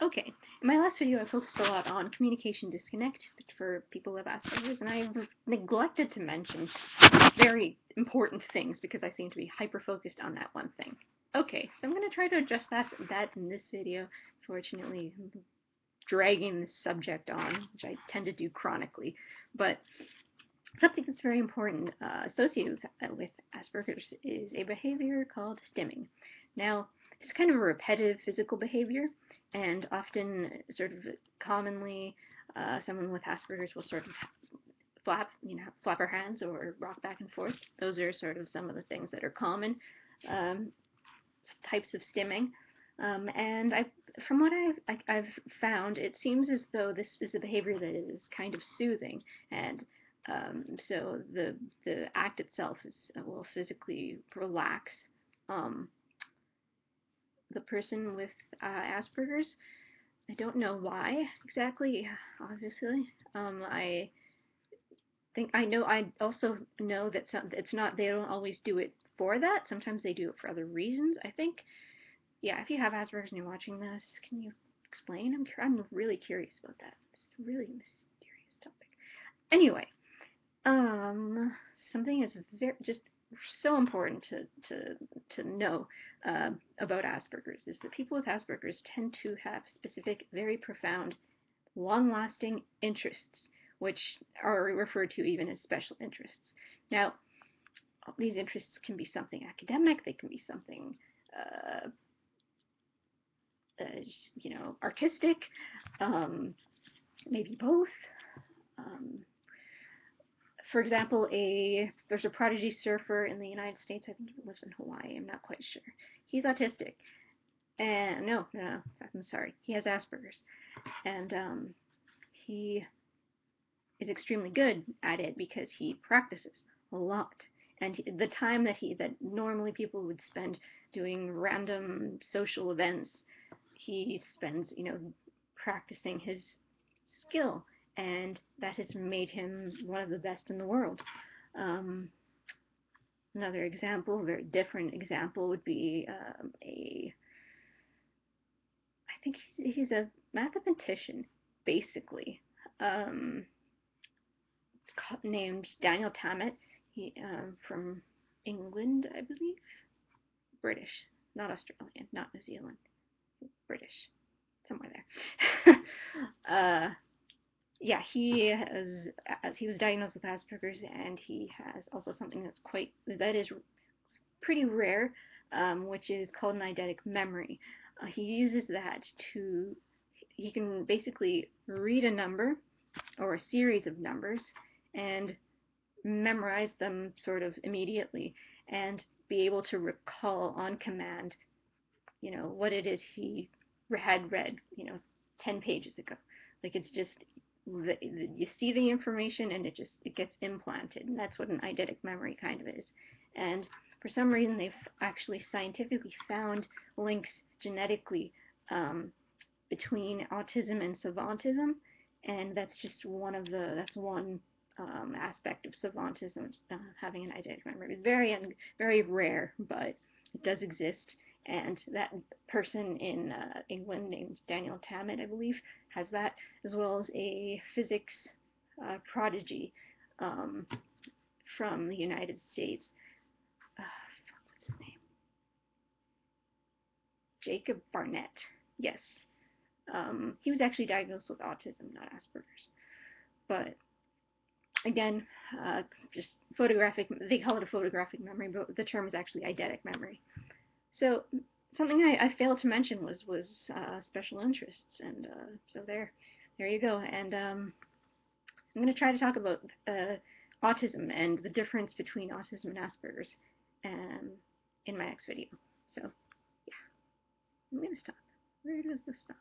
Okay, in my last video I focused a lot on communication disconnect for people with Asperger's, and I've neglected to mention very important things because I seem to be hyper-focused on that one thing. Okay, so I'm going to try to address that in this video. Fortunately, I'm dragging this subject on, which I tend to do chronically, but something that's very important associated with Asperger's is a behavior called stimming. Now, it's kind of a repetitive physical behavior, and often, sort of commonly, someone with Asperger's will sort of flap her hands or rock back and forth. Those are sort of some of the things that are common types of stimming. And from what I've found, it seems as though this is a behavior that is kind of soothing, and so the act itself will physically relax the person with Asperger's. I don't know why exactly, obviously. I also know that it's not, they don't always do it for that. Sometimes they do it for other reasons. I think, yeah, if you have Asperger's and you're watching this, can you explain? I'm really curious about that. It's a really mysterious topic. Anyway, something is just so important to know about Asperger's is that people with Asperger's tend to have specific, very profound, long-lasting interests, which are referred to even as special interests. Now, these interests can be something academic, they can be something artistic, maybe both. For example, there's a prodigy surfer in the United States. I think he lives in Hawaii. I'm not quite sure. He's autistic, and no, I'm sorry. He has Asperger's, and he is extremely good at it because he practices a lot. And the time that normally people would spend doing random social events, he spends, practicing his skill, and that has made him one of the best in the world. Another example, a very different example, would be I think he's a mathematician, basically, named Daniel Tammet. He from England, I believe. British, not Australian, not New Zealand. British, somewhere there. Yeah, he was diagnosed with Asperger's, and he has also something that is pretty rare, which is called an eidetic memory. He uses that he can basically read a number or a series of numbers and memorize them sort of immediately and be able to recall on command, what it is he had read, 10 pages ago. Like, it's just, you see the information and it gets implanted, and that's what an eidetic memory kind of is. And for some reason, they've actually scientifically found links genetically between autism and savantism, and that's one aspect of savantism, having an eidetic memory. Very, very rare, but it does exist. And that person in England named Daniel Tammet, I believe, has that, as well as a physics prodigy from the United States. What's his name? Jacob Barnett. Yes. He was actually diagnosed with autism, not Asperger's. But again, just photographic, they call it a photographic memory, but the term is actually eidetic memory. So something I failed to mention was special interests, and so there you go. And I'm going to try to talk about autism and the difference between autism and Asperger's in my next video. So yeah, I'm going to stop. Where does this stop?